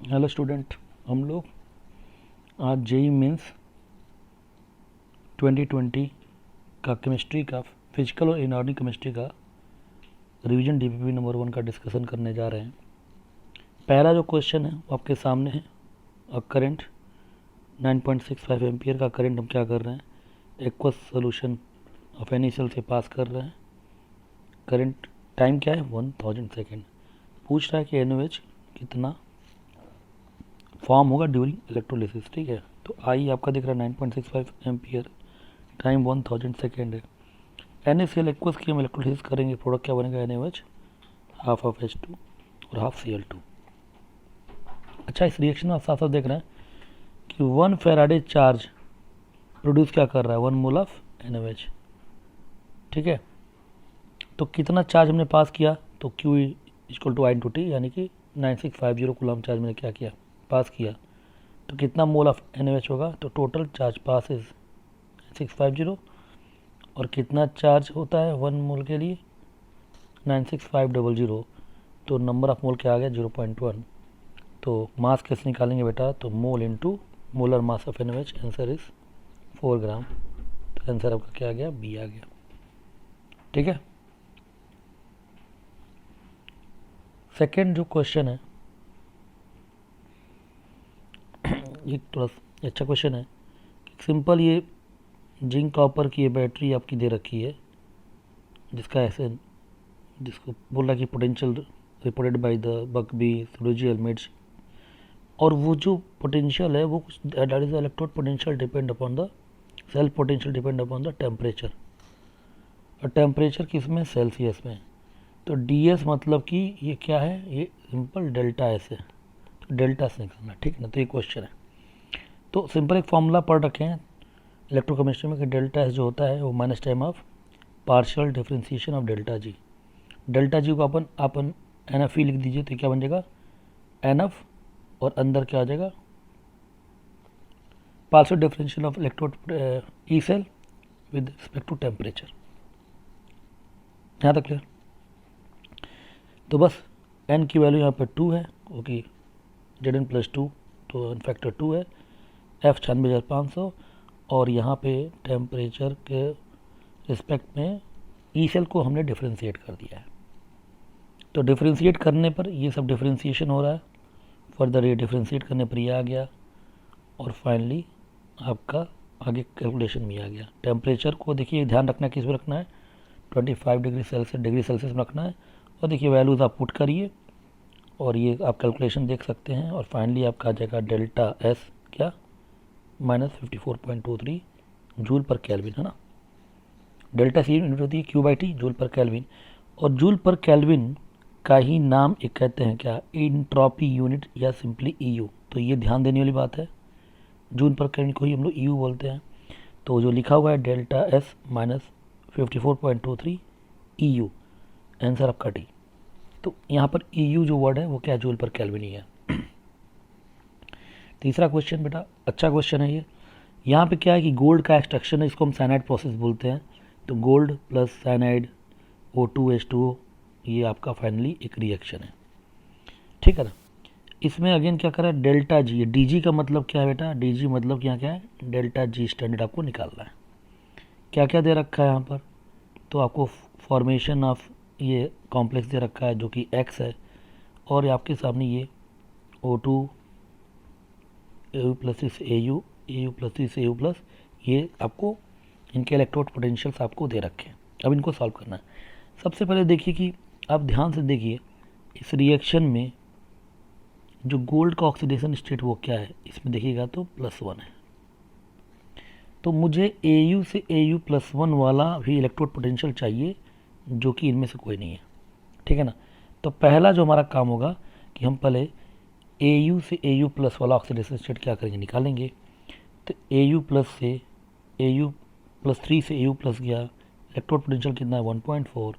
Hello student, हम लोग आज जेई मेंस 2020 का केमिस्ट्री का फिजिकल और इनऑर्गेनिक केमिस्ट्री का रिवीजन डीपीपी नंबर 1 का डिस्कशन करने जा रहे हैं। पहला जो क्वेश्चन है वो आपके सामने है। करंट 9.65 एम्पियर का करंट हम क्या कर रहे हैं, aqueous solution of any cell से पास कर रहे हैं। करंट टाइम क्या है 1000 सेकेंड। पूछ रहा है कि एनओएच कितना फॉर्म होगा ड्यूरिंग इलेक्ट्रोलिसिस। ठीक है, तो आई आपका दिख रहा है 9.65 एम्पियर, टाइम 1000 सेकेंड है। NaCl एक्वस की हम इलेक्ट्रोलिसिस करेंगे, प्रोडक्ट क्या बनेगा NaOH, हाफ ऑफ H2 और हाफ Cl2। अच्छा, इस रिएक्शन में आप साथ साथ देख रहे हैं कि 1 फेराडे चार्ज प्रोड्यूस क्या कर रहा है, 1 मोल ऑफ NaOH। ठीक है, तो कितना चार्ज हमने पास किया, तो Q इक्वल टू I/T, यानी कि 9650 कूलम चार्ज मैंने क्या किया, पास किया। तो कितना मोल ऑफ NaOH होगा, तो टोटल चार्ज पास इज 9650 और कितना चार्ज होता है 1 मोल के लिए 96500, तो नंबर ऑफ मोल क्या आ गया 0.1। तो मास कैसे निकालेंगे बेटा, तो mole into molar mass of NaOH, answer is 4 gram. तो आंसर आपका क्या आ गया, बी आ गया। ठीक है, सेकेंड जो क्वेश्चन है ये थोड़ा अच्छा क्वेश्चन है। सिंपल, ये जिंक कॉपर की ये बैटरी आपकी दे रखी है, जिसका ऐसे जिसको बोल रहा कि पोटेंशियल रिपोर्टेड बाय द बकबी सुडोजी एलमेट्स, और वो जो पोटेंशियल है वो that is the electrode potential depend upon the self potential depend upon the temperature. और टेम्परेचर किस में, सेल्सियस में। तो ds मतलब कि ये क्या है, ये सिंपल डेल्टा एस है, तो डेल्टा से निकालना। ठीक है ना, तो ये क्वेश्चन है। तो सिंपल एक फॉर्मूला पढ़ रखे हैं इलेक्ट्रोकेमिस्ट्री में कि डेल्टा एस जो होता है वो minus time of partial differentiation of delta G. Delta G को अपन NF लिख दीजिए, तो क्या बन जाएगा NF, और अंदर क्या आ जाएगा partial differential of electrode E cell with respect to temperature. यहाँ तक क्लियर। तो बस n की वैल्यू यहाँ पे 2 है, ओके, Zn प्लस 2, तो n फैक्टर 2 है, F 96,500, और यहाँ पे टेम्परेचर के रिस्पेक्ट में ई सेल को हमने डिफ्रेंशिएट कर दिया है। तो डिफ्रेंशिएट करने पर ये सब डिफ्रेंशिएशन हो रहा है, फर्दर ये डिफ्रेंशिएट करने पर ये आ गया, और फाइनली आपका आगे कैलकुलेशन भी आ गया। टेम्परेचर को देखिए ध्यान रखना है, किस में रखना है, 25 डिग्री सेल्सियस में रखना है। और देखिए वैल्यूज़ आप पुट करिए और ये आप कैलकुलेशन देख सकते हैं, और फाइनली आपका आ जाएगा डेल्टा एस क्या -54.23 जूल पर केल्विन, है ना। डेल्टा सी यूनिट होती है Q/T, जूल पर केल्विन। और जूल पर केल्विन का ही नाम एक कहते हैं क्या, इंट्रॉपी यूनिट या सिंपली EU। तो ये ध्यान देने वाली बात है, जूल पर केल्विन को ही हम लोग EU बोलते हैं। तो जो लिखा हुआ है डेल्टा एस -54.23 EU, आंसर आपका डी। तो यहाँ पर EU जो वर्ड है वो क्या, जूल पर केल्विन ही है। तीसरा क्वेश्चन बेटा अच्छा क्वेश्चन है ये। यहाँ पे क्या है कि गोल्ड का एक्सट्रैक्शन है, इसको हम साइनाइड प्रोसेस बोलते हैं। तो गोल्ड प्लस साइनाइड O2H2O, ये आपका फाइनली एक रिएक्शन है। ठीक है ना। इसमें अगेन क्या करा है, डेल्टा जी, DG का मतलब क्या है बेटा, DG मतलब यहाँ क्या है, डेल्टा जी स्टैंडर्ड आपको निकालना है। क्या क्या दे रखा है यहाँ पर, तो आपको फॉर्मेशन ऑफ ये कॉम्प्लेक्स दे रखा है जो कि X है, और आपके सामने ये O2 AU प्लस इस AU प्लस इस AU प्लस, ये आपको इनके इलेक्ट्रोड पोटेंशियल्स आपको दे रखे हैं। अब इनको सॉल्व करना है। सबसे पहले देखिए कि आप ध्यान से देखिए इस रिएक्शन में जो गोल्ड का ऑक्सीडेशन स्टेट वो क्या है, इसमें देखिएगा तो +1 है। तो मुझे AU से AU +1 वाला भी इलेक्ट्रोड पोटेंशियल चाहिए, जो कि इनमें से कोई नहीं है। ठीक है ना। तो पहला जो हमारा काम होगा कि हम पहले AU से AU प्लस वाला ऑक्सीडेशन स्टेट क्या करेंगे, निकालेंगे। तो AU प्लस से AU +3 से AU प्लस गया, इलेक्ट्रोड पोटेंशियल कितना है 1.4,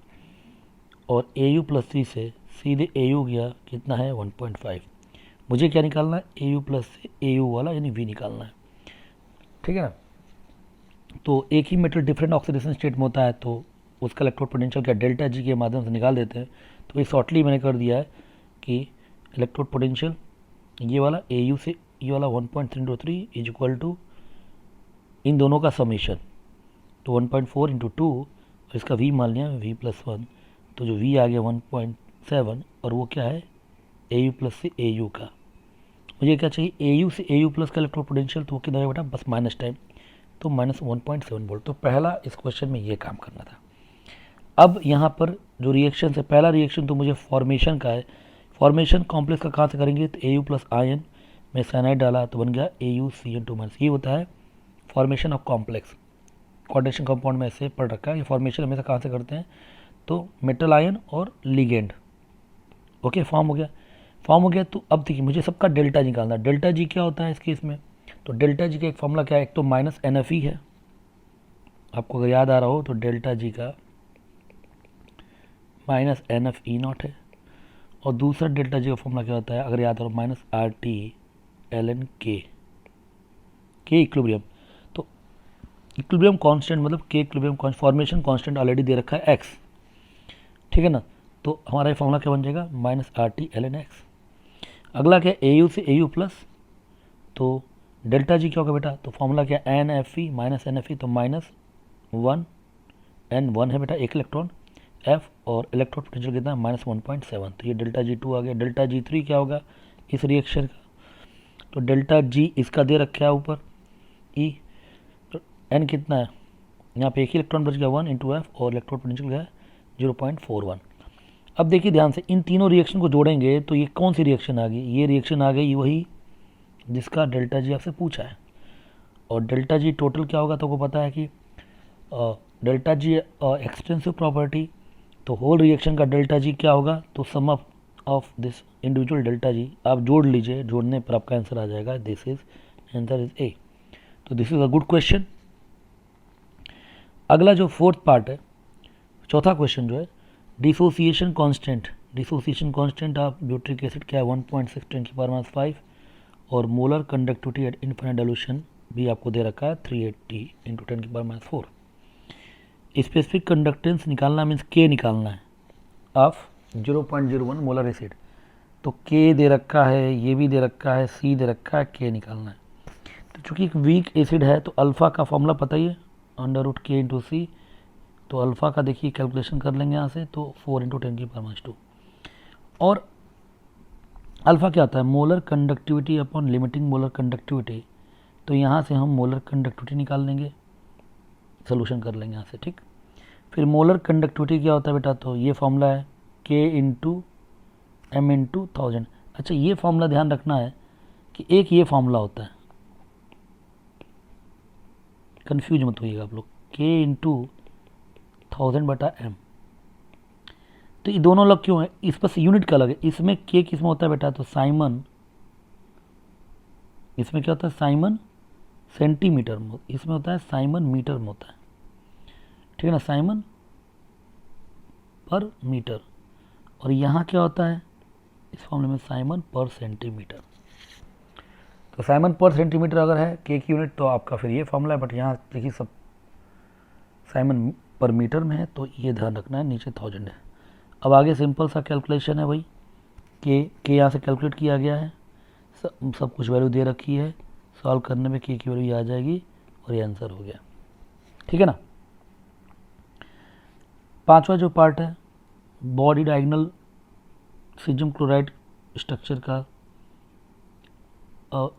और AU +3 से सीधे AU गया, कितना है 1.5। मुझे क्या निकालना है, AU प्लस से AU वाला यानी V निकालना है। ठीक है ना। तो एक ही मेटल डिफरेंट ऑक्सीडेशन स्टेट में होता है, तो उसका इलेक्ट्रोड पोटेंशियल क्या डेल्टा जी के माध्यम से निकाल देते हैं। तो ये शॉर्टली मैंने कर दिया है कि इलेक्ट्रोड पोटेंशियल ये वाला AU से ये वाला 1.3 इंटू 3 इज इक्वल टू इन दोनों का समीशन, तो 1.4 इंटू 2 और इसका V मान लिया V+1, तो जो V आ गया 1.7 और वो क्या है AU प्लस से AU का। मुझे क्या चाहिए AU से AU प्लस का इलेक्ट्रोड पोटेंशियल, तो वो कितना है बेटा बस माइनस टाइम, तो -1.7 वोल्ट। तो पहला इस क्वेश्चन में ये काम करना था। अब यहाँ पर जो रिएक्शन है, पहला रिएक्शन तो मुझे फॉर्मेशन का है। फॉर्मेशन कॉम्प्लेक्स का कहाँ से करेंगे, तो AU प्लस आयन में साइनाइड डाला तो बन गया AuCN2-। ये होता है formation of complex. Coordination compound में ऐसे पढ़ रखा है। ये फॉर्मेशन हमेशा कहाँ से करते हैं, तो मेटल आयन और लिगेंड। ओके, फॉर्म हो गया। तो अब देखिए मुझे सबका डेल्टा जी निकालना है। डेल्टा जी क्या होता है इस केस में, तो डेल्टा जी का एक फॉर्मूला क्या है, एक तो -NFE है, आपको अगर याद आ रहा हो तो डेल्टा जी का -NFE0 है, और दूसरा डेल्टा जी का फॉर्मूला क्या होता है अगर याद आ रहा हो, -RT के इक्विलिब्रियम। तो इक्विलिब्रियम कांस्टेंट मतलब के इक्विलिब्रियम फॉर्मेशन कांस्टेंट ऑलरेडी दे रखा है x, ठीक है ना। तो हमारा ये फॉर्मूला क्या बन जाएगा -RT अगला क्या AU से AU प्लस, तो डेल्टा जी क्या होगा बेटा, तो फॉर्मूला क्या NFE -NFE, तो -1 N1 है बेटा एक इलेक्ट्रॉन F, और इलेक्ट्रोड पोटेंशियल कितना है -1.7, तो ये डेल्टा G2 आ गया। डेल्टा G3 क्या होगा इस रिएक्शन का, तो डेल्टा G इसका दे रखा है ऊपर E, तो N कितना है, यहाँ पे एक ही इलेक्ट्रॉन बच गया 1 इंटू F, और इलेक्ट्रोड पोटेंशियल क्या है 0.41। अब देखिए ध्यान से इन तीनों रिएक्शन को जोड़ेंगे तो ये कौन सी रिएक्शन आ गई, ये रिएक्शन आ गई वही जिसका डेल्टा जी आपसे पूछा है। और डेल्टा जी टोटल क्या होगा, तो आपको पता है कि डेल्टा जी एक्सटेंसिव प्रॉपर्टी, तो होल रिएक्शन का डेल्टा जी क्या होगा, तो sum of this individual delta G आप जोड़ लीजिए, जोड़ने पर आपका आंसर आ जाएगा। This is answer is A. तो this is a good question. अगला जो फोर्थ पार्ट है, चौथा क्वेश्चन जो है, dissociation constant of butyric acid क्या है 1.6 × 5, और molar conductivity at infinite dilution भी आपको दे रखा है 380 × 10⁻⁴। स्पेसिफिक कंडक्टेंस निकालना मीन्स के निकालना है ऑफ 0.01 मोलर एसिड, तो के दे रखा है, ये भी दे रखा है, सी दे रखा है, के निकालना है। तो चूंकि एक वीक एसिड है तो अल्फ़ा का फॉर्मूला पता ही है √K × C, तो अल्फ़ा का देखिए कैलकुलेशन कर लेंगे यहाँ से, तो 4 × 10⁻²। और अल्फ़ा क्या आता है, molar conductivity upon limiting molar conductivity, तो यहाँ से हम मोलर कंडक्टिविटी निकाल लेंगे, सोल्यूशन कर लेंगे यहाँ से, ठीक। फिर मोलर कंडक्टिविटी क्या होता है बेटा, तो ये फॉर्मूला है K × M × 1000। अच्छा ये फॉर्मूला ध्यान रखना है कि एक ये फॉर्मूला होता है, कंफ्यूज मत होइएगा आप लोग, K × 1000/m। तो ये दोनों अलग क्यों है, इस पर यूनिट का अलग है। इसमें K किस में होता है बेटा, तो साइमन, इसमें क्या होता है साइमन सेंटीमीटर में, इसमें होता है साइमन मीटर में होता है, ठीक है ना, साइमन पर मीटर। और यहाँ क्या होता है इस फॉर्मूले में साइमन पर सेंटीमीटर। तो साइमन पर सेंटीमीटर अगर है के की यूनिट तो आपका फिर ये फॉर्मूला है, बट यहाँ देखिए सब साइमन पर मीटर में है, तो ये ध्यान रखना है, नीचे 1000 है। अब आगे सिंपल सा कैलकुलेशन है भाई, के यहाँ से कैलकुलेट किया गया है, सब कुछ वैल्यू दे रखी है, सॉल्व करने में के की वैल्यू आ जाएगी और ये आंसर हो गया, ठीक है ना। पांचवा जो पार्ट है body diagonal caesium chloride structure का,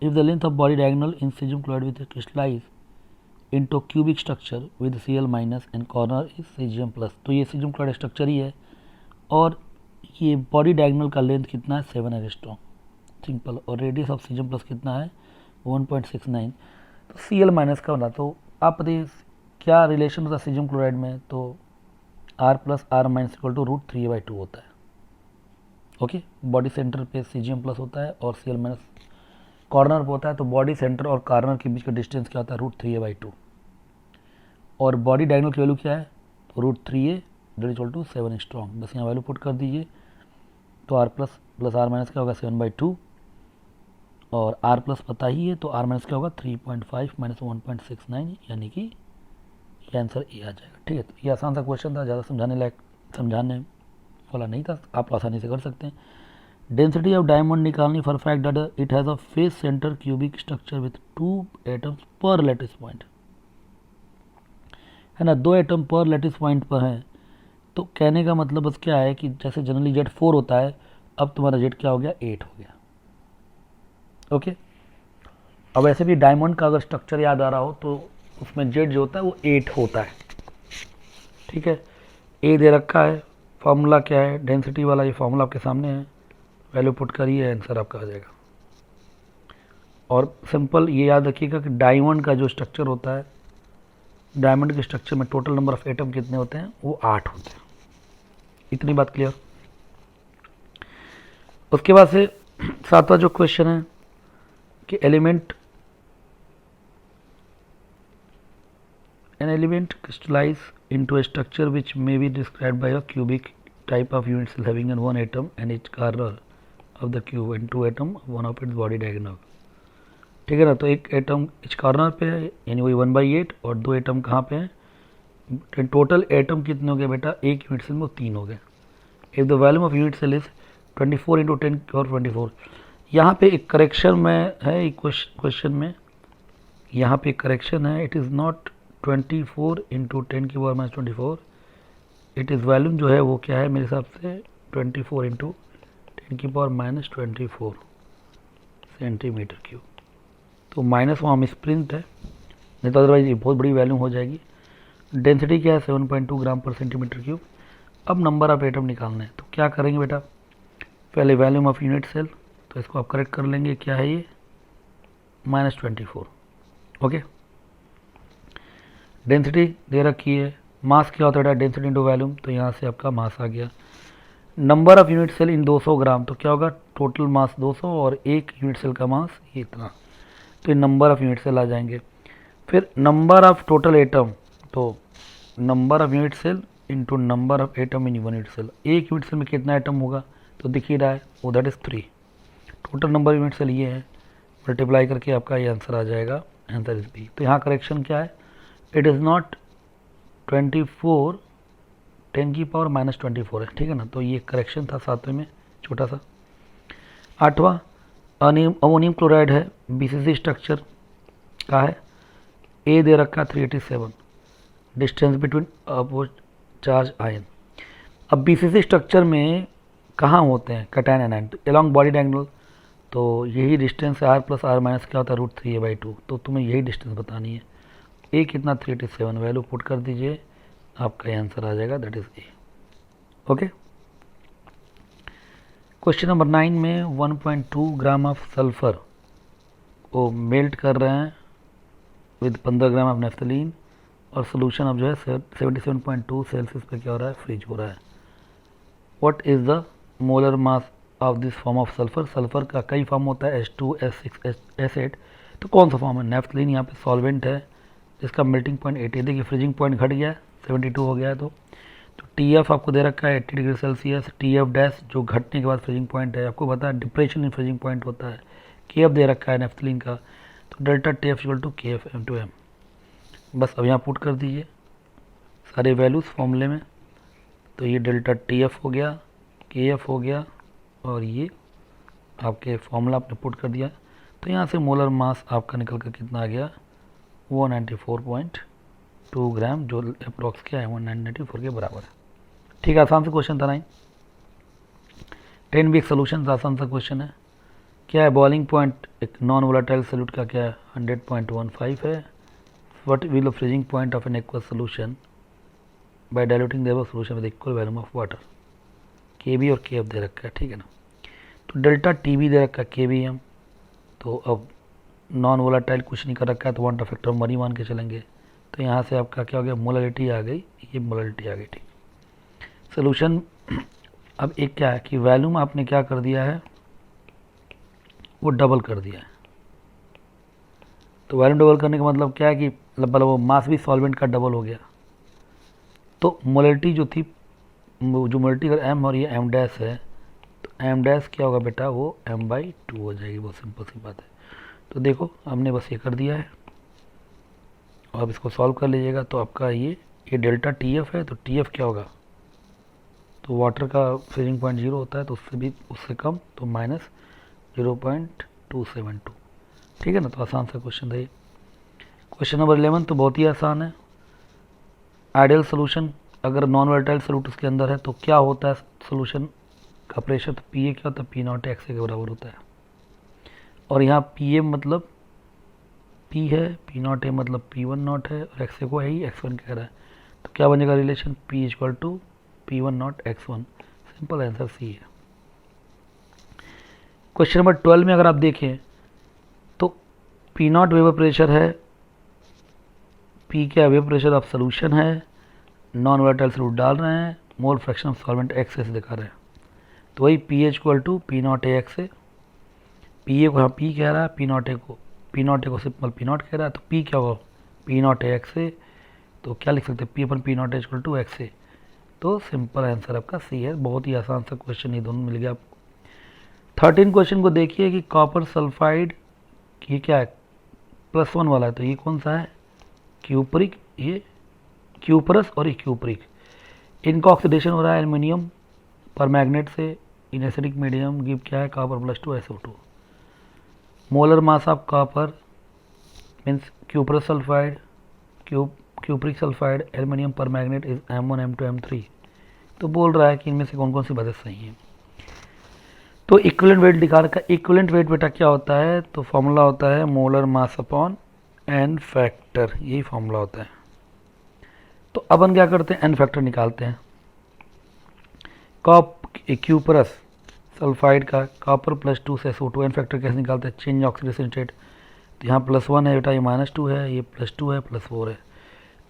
if the length of body diagonal in caesium chloride with crystallize into cubic structure with Cl- and corner is caesium plus, तो ये सीजियम क्लोराइड स्ट्रक्चर ही है, और ये बॉडी डायगोनल का length कितना है 7 angstrom, simple. और रेडियस ऑफ सीजियम प्लस कितना है 1.69, तो Cl- का बना। तो आप बताइए क्या रिलेशन होता है सीजियम क्लोराइड में, तो R + R- √3a/2 होता है। ओके, बॉडी सेंटर पे सीजियम प्लस होता है और Cl- कॉर्नर पे होता है, तो बॉडी सेंटर और कॉर्नर के बीच का डिस्टेंस क्या होता है √3a/2, और बॉडी डायगोनल की वैल्यू क्या है, तो √3a = 7 एंगस्ट्रॉम, बस यहाँ वैल्यू पुट कर दीजिए। तो R + R- क्या होगा 7/2, और R प्लस पता ही है, तो R- क्या होगा 3.5 - 1.69, यानी कि ये आंसर ए आ जाएगा, ठीक है। तो ये आसान सा क्वेश्चन था, ज़्यादा समझाने वाला नहीं था, आप आसानी से कर सकते हैं। डेंसिटी ऑफ डायमंड निकालनी for fact that it has a face centre cubic structure with 2 atoms पर लैटिस पॉइंट, है ना, 2 एटम पर लैटिस पॉइंट पर हैं। तो कहने का मतलब बस क्या है कि जैसे जनरली जेड 4 होता है, अब तुम्हारा जेड क्या हो गया, 8 हो गया। ओके, अब ऐसे भी डायमंड का अगर स्ट्रक्चर याद आ रहा हो तो उसमें जेड जो होता है वो 8 होता है। ठीक है, ए दे रखा है, फार्मूला क्या है, डेंसिटी वाला ये फार्मूला आपके सामने है, वैल्यू पुट करिए, आंसर आपका आ जाएगा। और सिंपल ये याद रखिएगा कि डायमंड का जो स्ट्रक्चर होता है, डायमंड के स्ट्रक्चर में टोटल नंबर ऑफ एटम कितने होते हैं, वो 8 होते हैं। इतनी बात क्लियर। उसके बाद से 7वां जो क्वेश्चन है कि an element crystallize into a structure which may be described by a cubic type of unit cell having one atom and each corner of the cube and 2 atom one of its body diagonal। ठीक है ना, तो एक atom इस corner पे है यानी वही 1/8 और 2 एटम कहाँ पे हैं, टोटल एटम कितने हो गए बेटा, एक यूनिट सेल में वो 3 हो गए। If the volume of unit cell is 24 × 10⁻²4। यहाँ पे एक करेक्शन में है, क्वेश्चन में यहाँ पे एक करेक्शन है, it is not 24 × 10⁻²4, it is volume जो है वो क्या है मेरे हिसाब से 24 × 10⁻²4 सेंटीमीटर क्यूब। तो माइनस वहाँ मिसप्रिंट है, नहीं तो अदरवाइज ये बहुत बड़ी वैल्यू हो जाएगी। डेंसिटी क्या है 7.2 ग्राम पर सेंटीमीटर क्यूब। अब नंबर ऑफ एटम निकालना है, तो क्या करेंगे बेटा, पहले वॉल्यूम ऑफ यूनिट सेल, तो इसको आप करेक्ट कर लेंगे, क्या है ये -24। ओके, डेंसिटी दे रखी है, मास क्या होता है बेटा, डेंसिटी इंटू वॉल्यूम, तो यहाँ से आपका मास आ गया। नंबर ऑफ यूनिट सेल इन 200 ग्राम, तो क्या होगा, टोटल मास 200 और एक यूनिट सेल का मास ये इतना, तो ये नंबर ऑफ यूनिट सेल आ जाएंगे। फिर नंबर ऑफ टोटल एटम, तो number of unit cell into number of atom in one unit cell, एक यूनिट सेल में कितना एटम होगा, तो दिख ही रहा है वो, that is 3। Total number unit cell ये है, मल्टीप्लाई करके आपका ये आंसर आ जाएगा, आंसर इज बी। तो यहाँ करेक्शन क्या है, इट इज़ नॉट 24 10⁻24 है, ठीक है ना, तो ये करेक्शन था 7वें में, छोटा सा। 8वां अमोनियम क्लोराइड है, बीसीसी स्ट्रक्चर का है, ए दे रखा 387, distance between opposite charge ion. अब बीसीसी स्ट्रक्चर में कहाँ होते हैं कैटायन एनायन, तो अलॉन्ग बॉडी डायगोनल, तो यही डिस्टेंस है, r + r- क्या होता है √3a/2, तो तुम्हें यही डिस्टेंस बतानी है। ए कितना 387, वैल्यू पुट कर दीजिए, आपका आंसर आ जाएगा, that is a. Okay, question number 9 में 1.2 ग्राम ऑफ सल्फर वो मेल्ट कर रहे हैं विद 15 ग्राम ऑफ नेफ्थलीन, और सोल्यूशन अब जो है 77.2 सेल्सियस पे क्या हो रहा है, फ्रीज हो रहा है। What is the molar mass of this form of sulphur, sulphur का कई फॉर्म होता है, H2S6 S8, तो कौन सा फॉर्म है, नेफ्थलीन यहाँ पे सॉल्वेंट है जिसका मेल्टिंग पॉइंट 80, देखिए फ्रीजिंग पॉइंट घट गया है 72 हो गया है, तो TF आपको दे रखा है 80 डिग्री सेल्सियस, TF डैश जो घटने के बाद फ्रीजिंग पॉइंट है, आपको पता है डिप्रेशन इन फ्रीजिंग पॉइंट होता है, KF दे रखा है नेफ्थलीन का, तो डेल्टा TF = KF m/m। बस अब यहाँ पुट कर दीजिए सारे वैल्यूज़ फॉर्मूले में, तो ये डेल्टा TF हो गया, KF हो गया, और ये आपके फॉर्मूला आपने पुट कर दिया, तो यहाँ से मोलर मास आपका निकल कर कितना आ गया, 194.2 ग्राम, जो अप्रॉक्स क्या है 194 के बराबर है। ठीक है, आसान से क्वेश्चन था 9। 10 भी एक सोल्यूशन, आसान सा क्वेश्चन है। क्या है, बॉइलिंग पॉइंट एक नॉन वोलेटाइल सॉल्यूट का क्या है 100.15 है। What will the freezing point of an aqueous solution bye diluting the above solution with equal volume of water, KB और KF दे रखा है, ठीक है ना, तो डेल्टा TB दे रखा है KBM, तो अब नॉन वोलेटाइल कुछ नहीं कर रखा है, तो वांट फैक्टर मनी मान के चलेंगे, तो यहाँ से आपका क्या हो गया, मोलरिटी आ गई, ये मोलरिटी आ गई, ठीक। सोल्यूशन अब एक क्या है कि वॉल्यूम आपने क्या कर दिया है, वो डबल कर दिया है, तो वॉल्यूम डबल करने का मतलब क्या है कि मतलब वो मास भी सॉल्वेंट का डबल हो गया, तो मोलरिटी जो थी, जो मोलरिटी अगर M और ये M डैश है, तो M डैश क्या होगा बेटा, वो M/2 हो जाएगी, बहुत सिंपल सी बात है। तो देखो हमने बस ये कर दिया है, और अब इसको सॉल्व कर लीजिएगा, तो आपका ये डेल्टा TF है, तो TF क्या होगा, तो वाटर का फ्रीजिंग पॉइंट 0 होता है, तो उससे कम, तो -0.272। ठीक है ना, तो आसान सा क्वेश्चन था ये। क्वेश्चन नंबर 11 तो बहुत ही आसान है। आइडियल सोल्यूशन अगर नॉन वोलेटाइल सोल्यूट उसके अंदर है तो क्या होता है सोल्यूशन का प्रेशर, तो पी ए क्या होता है, पी नॉट एक्स के बराबर होता है। और यहाँ पी ए मतलब पी है, पी नॉट ए मतलब पी वन नॉट है, और एक्स ए को है ही एक्स वन कह रहा है, तो क्या बनेगा relation, P equal to P one naught X one. Simple answer C है। क्वेश्चन नंबर 12 में अगर आप देखें तो पी नॉट वेपर प्रेशर है, पी क्या वेपर प्रेशर ऑफ सोल्यूशन है, नॉन वोलेटाइल सोल्यूट डाल रहे हैं, mole fraction of solvent X S दिखा रहे हैं, तो वही P H equal to P not A X A. P A को यहाँ पी कह रहा है, पी नॉट ए को सिंपल पी नॉट कह रहा है, तो पी क्या होगा, P not A X A, तो क्या लिख सकते हैं, P upon P not A equal to X A. तो सिंपल आंसर आपका सी है। बहुत ही आसान सा क्वेश्चन ये दोनों मिल गया आपको। 13 क्वेश्चन को देखिए कि कॉपर सल्फाइड, ये क्या है, +1 वाला है, तो ये कौन सा है, क्यूपरिक, ये क्यूपरस और ये क्यूपरिक। इनका ऑक्सीडेशन हो रहा है एल्युमिनियम पर मैग्नेट से इन एसिडिक मीडियम, गिव क्या है, copper +2 SO2। Molar mass of copper means cuprous sulphide, cupric sulphide, aluminium पर magnet is M1 M2 M3। तो बोल रहा है कि इनमें से कौन कौन सी बातें सही हैं। तो इक्विवेलेंट वेट निकाल का, इक्विवेलेंट वेट बेटा क्या होता है, तो फॉर्मूला होता है molar mass upon N factor, यही फॉर्मूला होता है। तो अपन क्या करते हैं, एन फैक्टर निकालते हैं। क्यूपरस सल्फाइड का कॉपर +2 से SO2, एन फैक्टर कैसे निकालते हैं, चेंज ऑक्सीडेशन स्टेट, तो यहाँ +1 है बेटा, ये -2 है, ये +2 है, +4 है,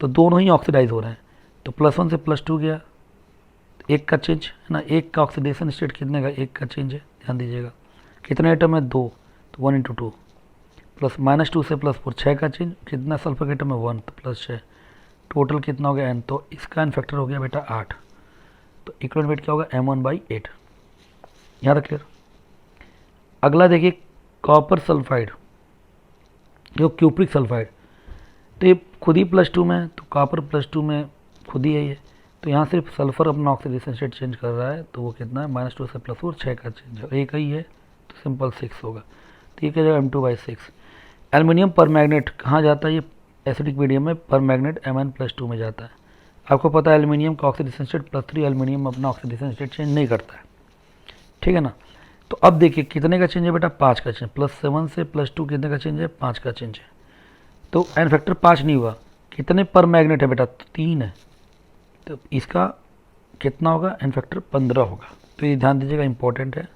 तो दोनों ही ऑक्सीडाइज हो रहे हैं, तो +1 से +2 गया, एक का चेंज है ना, एक का ऑक्सीडेशन स्टेट कितने का, एक का चेंज है, ध्यान दीजिएगा। कितने आइटम है, 2, तो 1 × 2, प्लस -2 से +4, 6 का चेंज, कितना सल्फर आइटम है, 1, तो +6, टोटल कितना हो गया n, तो इसका एन फैक्टर हो गया बेटा 8। तो इक्विवेलेंट वेट क्या होगा, M1/8। यहाँ तक क्लियर। अगला देखिए कॉपर सल्फाइड, जो क्यूपरिक सल्फाइड, तो ये खुद ही +2 में, तो कॉपर +2 में खुद ही है ये, तो यहाँ सिर्फ सल्फर अपना ऑक्सीडेशन स्टेट चेंज कर रहा है, तो वो कितना है, -2 से +4, 6 का चेंज है, एक ही है, तो सिंपल 6 होगा, तो ये क्या जाएगा M2/6। एल्युमिनियम पर मैग्नेट कहाँ जाता है, ये एसिडिक मीडियम में पर मैग्नेट Mn+2 में जाता है। आपको पता है एल्युमिनियम का ऑक्सीडेशन स्टेट +3, एल्युमिनियम अपना ऑक्सीडेशन स्टेट चेंज नहीं करता है, ठीक है ना। तो अब देखिए कितने का चेंज है बेटा, 5 का चेंज, +7 से +2 कितने का चेंज है, 5 का चेंज है, तो एन फैक्टर 5 नहीं हुआ। कितने पर मैग्नेट है बेटा, 3 है, तो इसका कितना होगा, एन फैक्टर 15 होगा। तो ये ध्यान दीजिएगा, इंपॉर्टेंट है।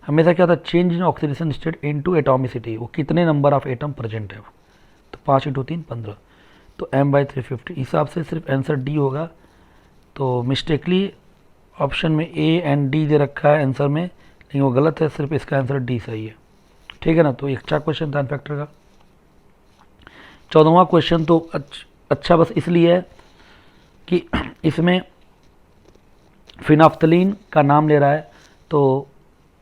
हमेशा क्या था, change in oxidation state into atomicity, वो कितने नंबर ऑफ एटम प्रेजेंट है, तो 5 × 3 15, तो M/350 हिसाब से सिर्फ आंसर डी होगा। तो मिस्टेकली ऑप्शन में ए एंड डी दे रखा है आंसर में, लेकिन वो गलत है, सिर्फ इसका आंसर डी सही है, ठीक है ना। तो अच्छा क्वेश्चन था एन फैक्टर का। 14वां क्वेश्चन तो अच्छा बस इसलिए है कि इसमें फिनाफ्थलीन का नाम ले रहा है। तो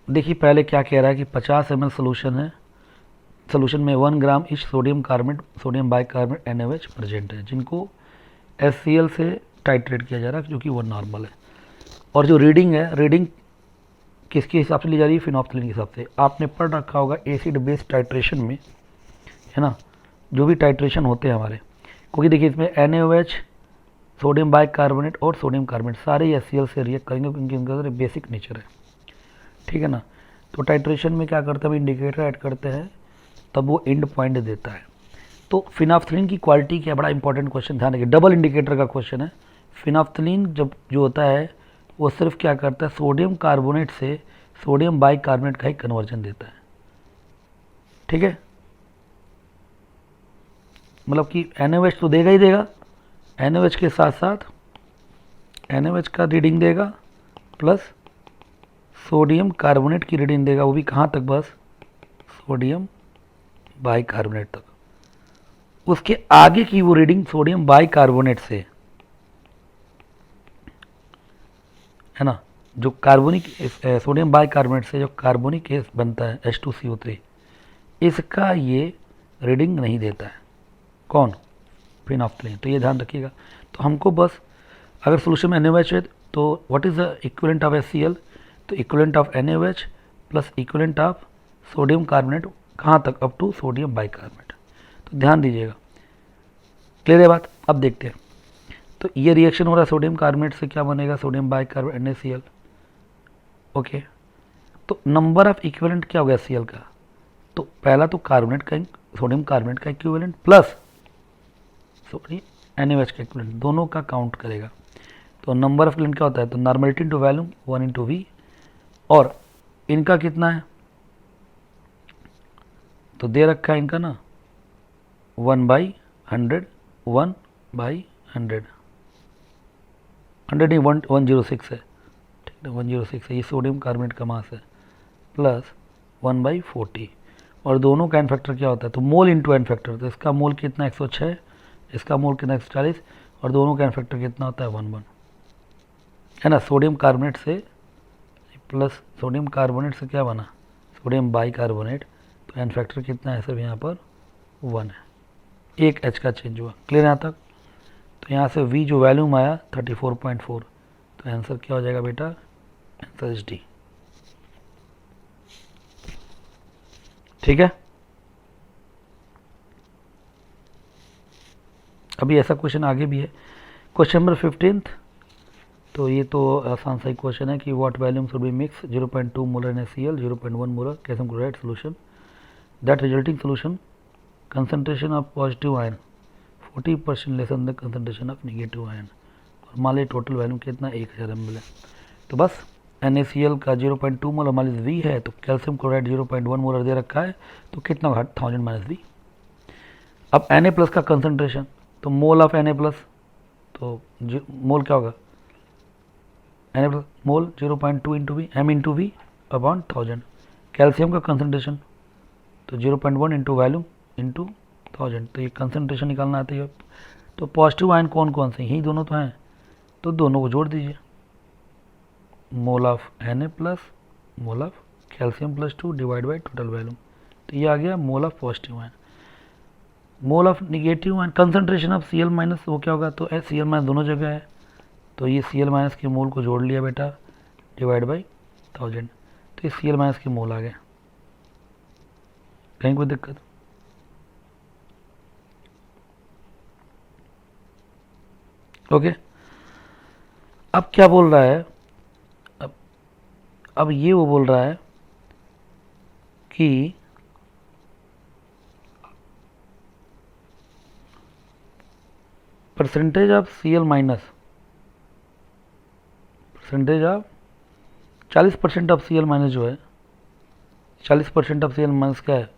देखिए पहले क्या कह रहा है कि 50 ml सोल्यूशन है, सोल्यूशन में 1 gram each sodium carbonate, sodium bicarbonate NaOH present है, जिनको HCl से टाइट्रेट किया जा रहा है, जो कि वो नॉर्मल है। और जो रीडिंग है, रीडिंग किसके हिसाब से ली जा रही है, फिनाफ्थलीन के हिसाब से। आपने पढ़ रखा होगा एसिड बेस टाइट्रेशन में, है ना, जो भी टाइट्रेशन होते हैं हमारे, क्योंकि देखिए इसमें NaOH, सोडियम बाइकार्बोनेट और सोडियम कार्बोनेट सारे HCl से रिएक्ट करेंगे, क्योंकि उनका बेसिक नेचर है, ठीक है ना। तो टाइट्रेशन में क्या करते हैं, इंडिकेटर ऐड करते हैं, तब वो एंड पॉइंट देता है। तो फिनाफ्थलीन की क्वालिटी क्या, बड़ा इंपॉर्टेंट क्वेश्चन, ध्यान रखिए, डबल इंडिकेटर का क्वेश्चन है। फिनाफ्थलीन जब जो होता है वो सिर्फ क्या करता है, सोडियम कार्बोनेट से सोडियम बाइकार्बोनेट का ही कन्वर्जन देता है, ठीक है। मतलब कि NaOH तो देगा ही देगा, NaOH के साथ साथ NaOH का रीडिंग देगा, प्लस सोडियम कार्बोनेट की रीडिंग देगा, वो भी कहाँ तक, बस सोडियम बाइकार्बोनेट तक। उसके आगे की वो रीडिंग सोडियम बाइकार्बोनेट से, है ना, जो कार्बोनिक सोडियम बाइकार्बोनेट से जो कार्बोनिक गैस बनता है H2CO3, इसका ये रीडिंग नहीं देता है, कौन, फिनाफ्थलीन। तो ये ध्यान रखिएगा। तो हमको बस अगर सोल्यूशन में NaOH है तो what is the equivalent of HCl, तो equivalent of NaOH plus equivalent of sodium carbonate, कहाँ तक, अप टू सोडियम बाइकार्बोनेट। तो ध्यान दीजिएगा, क्लियर है बात। अब देखते हैं, तो ये रिएक्शन हो रहा है सोडियम कार्बोनेट से, क्या बनेगा, सोडियम बाइकार्बोनेट NaCl। ओके, तो नंबर ऑफ इक्विवेलेंट क्या हो गया Cl का, तो पहला तो कार्बोनेट का, सोडियम कार्बोनेट का इक्विवेलेंट प्लस सोडियम NaOH का इक्विवेलेंट, दोनों का काउंट करेगा। तो नंबर ऑफ इक्विवेलेंट क्या होता है, तो normality into volume 1 into V, और इनका कितना है, तो दे रखा है इनका ना 1/100, 1/100, 100 नहीं 106 है, ठीक है 106 है, ये सोडियम कार्बोनेट का मास है, प्लस 1/40, और दोनों का एन फैक्टर क्या होता है, तो मोल इंटू एन फैक्टर, तो इसका मोल कितना 106, इसका मोल कितना 140, और दोनों का एन फैक्टर कितना होता है 1 है ना। सोडियम कार्बोनेट से प्लस सोडियम कार्बोनेट से क्या बना, सोडियम बाइकार्बोनेट, तो एन फैक्टर कितना है सब यहाँ पर 1 है, एक H का चेंज हुआ, क्लियर यहाँ तक। तो यहाँ से V जो वैल्यूम आया 34.4, तो आंसर क्या हो जाएगा बेटा, आंसर इज डी, ठीक है। अभी ऐसा क्वेश्चन आगे भी है, क्वेश्चन नंबर 15, तो ये तो आसान सा ही क्वेश्चन है कि what volume should be mix 0.2 molar NaCl, 0.1 molar calcium chloride solution, that resulting solution concentration of positive ion 40% less than the concentration of negative ion, और मान लीजिए टोटल वैल्यूम कितना 1000 ml है। तो बस NaCl का 0.2 मोलर मान लीजिए V है, तो कैल्शियम क्लोराइड 0.1 मोलर दे रखा है, तो कितना होगा 1000 माइनस V। अब Na प्लस का कंसंट्रेशन, तो मोल ऑफ Na प्लस, तो मोल क्या होगा, Na plus mole 0.2 into V, M into V upon 1000। Calcium का कंसंट्रेशन, तो 0.1 इंटू वैल्यूम इंटू 1000, तो ये कंसंट्रेशन निकालना आता है। तो पॉजिटिव आयन कौन कौन से, यही दोनों तो हैं, तो दोनों को जोड़ दीजिए, mole of Na plus mole of calcium plus 2 divide by total volume, तो ये आ गया mole of positive ion. Mole of negative ion concentration of Cl minus, वो क्या होगा, तो Cl माइनस दोनों जगह है, तो ये Cl माइनस के मोल को जोड़ लिया बेटा डिवाइड बाई 1000, तो ये Cl माइनस के मोल आ गए, कहीं कोई दिक्कत। ओके, अब क्या बोल रहा है, अब ये वो बोल रहा है कि percentage of Cl minus, percentage of 40% of Cl minus जो है, 40% ऑफ Cl माइनस क्या है,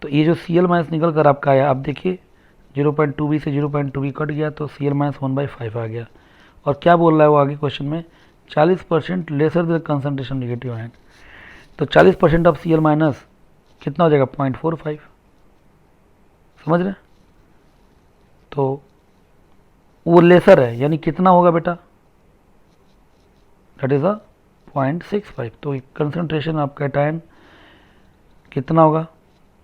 तो ये जो Cl माइनस निकल कर आपका आया, आप देखिए 0.2b से 0.2b कट गया, तो Cl माइनस 1/5 आ गया। और क्या बोल रहा है वो आगे क्वेश्चन में, 40% lesser the concentration negative ion, तो 40% ऑफ Cl माइनस कितना हो जाएगा 0.45, समझ रहे हैं, तो वो लेसर है, यानी कितना होगा बेटा, दैट इज 0.65, तो कंसंट्रेशन ऑफ कैटायन कितना होगा,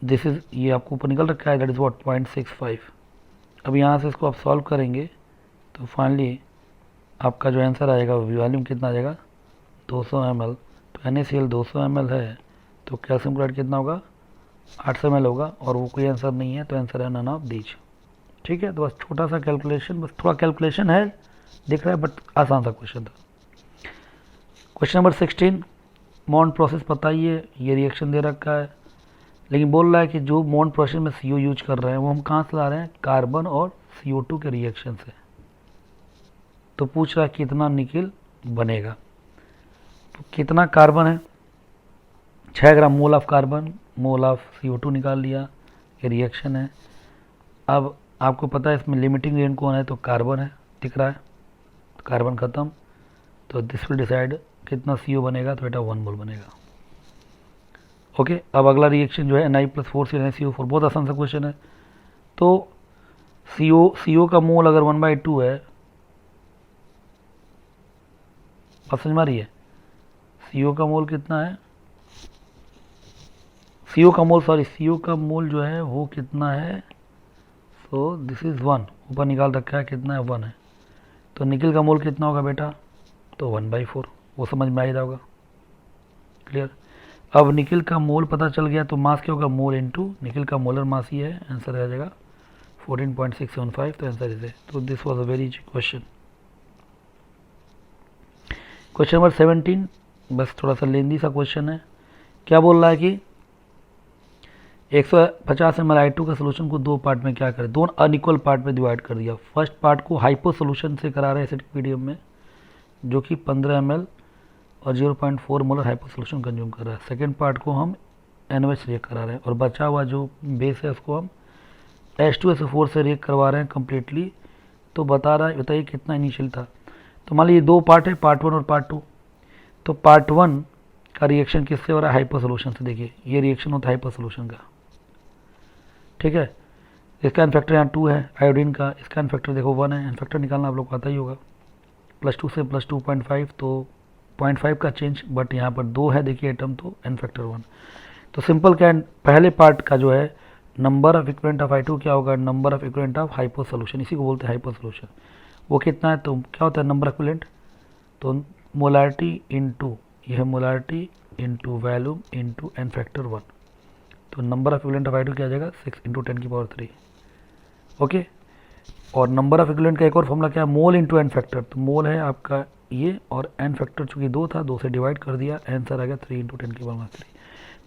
दिस इज, ये आपको ऊपर निकल रखा है, दैट इज व्हाट 0.65। अब यहाँ से इसको आप सॉल्व करेंगे, तो फाइनली आपका जो आंसर आएगा वॉल्यूम कितना आ जाएगा 200 ml, तो NaCl 200 ml है, तो कैल्शियम क्लोराइड कितना होगा 800 ml होगा, और वो कोई आंसर नहीं है, तो आंसर है नन ऑफ दीज, ठीक है। तो बस छोटा सा कैलकुलेशन, बस थोड़ा कैलकुलेशन है दिख रहा है, बट आसान सा क्वेश्चन था। क्वेश्चन नंबर 16, मॉन्ड प्रोसेस पता ही है, ये रिएक्शन दे रखा है, लेकिन बोल रहा है कि जो मॉन्ड प्रोसेस में CO यूज कर रहे हैं वो हम कहाँ से ला रहे हैं, कार्बन और CO2 के रिएक्शन से। तो पूछ रहा है कितना निकेल बनेगा, तो कितना कार्बन है 6 gram, mole of carbon mole of CO2 निकाल लिया, ये रिएक्शन है। अब आपको पता है इसमें लिमिटिंग एजेंट कौन है, तो कार्बन है, दिख रहा है, तो कार्बन खत्म, तो दिस विल डिसाइड कितना CO बनेगा, तो बेटा 1 मोल बनेगा। ओके, अब अगला रिएक्शन जो है Na प्लस 4CO4, बहुत आसान सा क्वेश्चन है। तो CO का मोल अगर 1/2 है, आप समझ में आ रही है, CO का मोल कितना है, CO का मोल जो है वो कितना है, सो दिस इज 1, ऊपर निकाल रखा है कितना है 1 है, तो निकल का मोल कितना होगा बेटा तो 1/4, वो समझ में आ ही रहा होगा। क्लियर। अब निकिल का मोल पता चल गया, तो मास क्या होगा, मोल इनटू निकिल का मोलर मास ही है, आंसर आ जाएगा 14.675, तो आंसर इज है। तो this was a very easy question. Question number 17, बस थोड़ा सा लेंदी सा क्वेश्चन है। क्या बोल रहा है कि 150 ml I2 का सोल्यूशन को दो पार्ट में क्या करें, दोनों अनइक्वल पार्ट में डिवाइड कर दिया। फर्स्ट पार्ट को हाइपो सोल्यूशन से करा रहे हैं एसिडिक मीडियम में, जो कि 15 ml और 0.4 मोलर हाइपो सोल्यूशन कंज्यूम कर रहा है। सेकेंड पार्ट को हम NaOH रिएक्ट करा रहे हैं, और बचा हुआ जो बेस है उसको हम H2SO4 से रिएक्ट करवा रहे हैं कम्प्लीटली। तो बताइए कितना इनिशियल था। तो मान लीजिए दो पार्ट है, पार्ट 1 और पार्ट 2। तो पार्ट 1 का रिएक्शन किससे हो रहा है, हाइपो सोल्यूशन से। देखिए ये रिएक्शन होता है हाइपो सोल्यूशन का, ठीक है। इसका इनफैक्टर यहाँ 2 है, आयोडीन का, इसका इनफैक्टर देखो 1 है। इनफैक्टर निकालना आप लोग को आता ही होगा, +2 से +2.5, तो 0.5 का चेंज, बट यहाँ पर 2 है देखिए एटम, तो इनफैक्टर 1। तो सिंपल क्या है, पहले पार्ट का जो है number of equivalent of I2 क्या होगा, number of equivalent of hypo solution, इसी को बोलते हैं हाइपो सोल्यूशन। वो कितना है, तो क्या होता है नंबर ऑफ इक्विवेलेंट, तो मोलारिटी इनटू, यह molarity into volume into n factor 1। तो number of equivalent of I2 क्या आ जाएगा, 6 × 10⁻3। ओके। और नंबर ऑफ इक्विवेलेंट का एक और फॉर्मूला क्या है, मोल इनटू n फैक्टर। तो मोल है आपका ये, और n फैक्टर चूंकि 2 था, 2 से डिवाइड कर दिया, आंसर आ गया 3 × 10⁻3।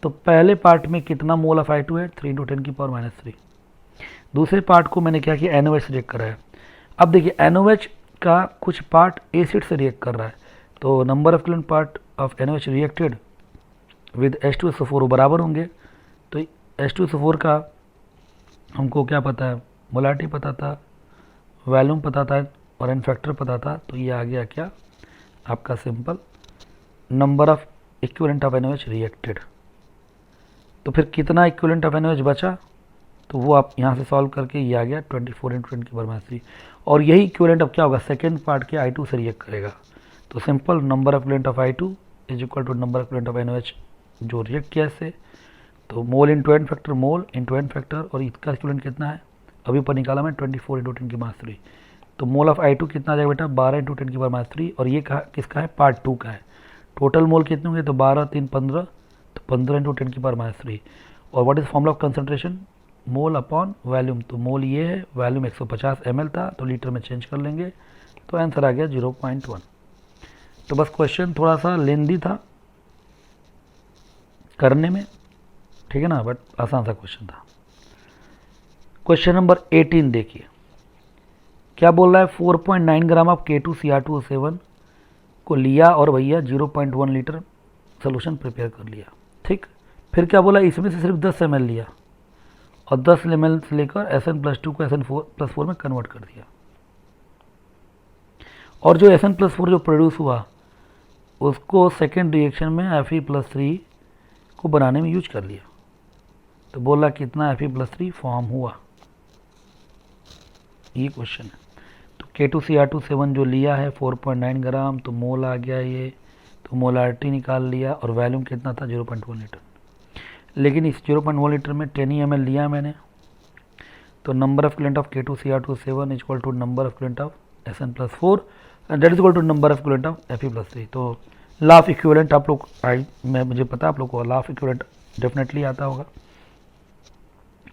तो पहले पार्ट में कितना मोल ऑफ I2 है, 3 × 10⁻3। दूसरे पार्ट को मैंने क्या किया, NaOH रिएक्ट करा है। अब देखिए NaOH का कुछ पार्ट एसिड से रिएक्ट कर रहा है, तो number of equivalent part of NaOH reacted with H2SO4 बराबर होंगे। तो H2SO4 का हमको क्या पता है, मोलारिटी पता था, वैल्यूम पता था, और n फैक्टर पता था। तो ये आ गया क्या आपका simple number of equivalent of NaOH reacted. तो फिर कितना इक्विवेलेंट ऑफ NaOH बचा, तो वो आप यहाँ से सॉल्व करके ये आ गया 24 × 10⁻3। और यही इक्विवेलेंट अब क्या होगा, सेकेंड पार्ट के I2 से रिएक्ट करेगा। तो simple number of equivalent of I2 is equal to number of equivalent of NaOH जो रिएक्ट किया इससे। तो mole into n factor, mole into n factor, और इसका इक्विवेलेंट कितना है, अभी पर निकाला मैं 24 × 10⁻3। तो मोल ऑफ I2 कितना आ जाएगा बेटा, 12 × 10⁻3। और ये किसका है, पार्ट 2 का है। टोटल मोल कितने होंगे, तो 12 3 15, तो 15 × 10⁻3। और what is formula of concentration, mole upon volume. तो मोल ये है, वैल्यूम 150 ml था, तो लीटर में चेंज कर लेंगे, तो आंसर आ गया 0.1। तो बस क्वेश्चन थोड़ा सा लेंदी था करने में, ठीक है ना, बट आसान सा क्वेश्चन था। क्वेश्चन नंबर 18 देखिए क्या बोल रहा है, 4.9 ग्राम ऑफ K2Cr2O7 को लिया और भैया 0.1 लीटर सोल्यूशन प्रिपेयर कर लिया, ठीक। फिर क्या बोला, इसमें से सिर्फ 10 ml लिया और 10 ml से लेकर Sn+2 को Sn+4 में कन्वर्ट कर दिया, और जो Sn+4 जो प्रोड्यूस हुआ उसको सेकेंड रिएक्शन में Fe+3 को बनाने में यूज कर लिया। तो बोला कितना Fe+3 फॉर्म हुआ, ये क्वेश्चन है। तो K2Cr2O7 जो लिया है 4.9 ग्राम, तो मोल आ गया ये, तो मोलारिटी निकाल लिया, और वैल्यूम कितना था 0.1 लीटर। लेकिन इस 0.1 लीटर में 10 ml लिया मैंने, तो number of equivalent of K2Cr2O7 is equal to number of equivalent of Sn+4 and that is equal to number of equivalent of Fe+3। तो लॉ ऑफ इक्विवेलेंट आप लोग मुझे पता है आप लोग को लॉ ऑफ इक्विवेलेंट डेफिनेटली आता होगा।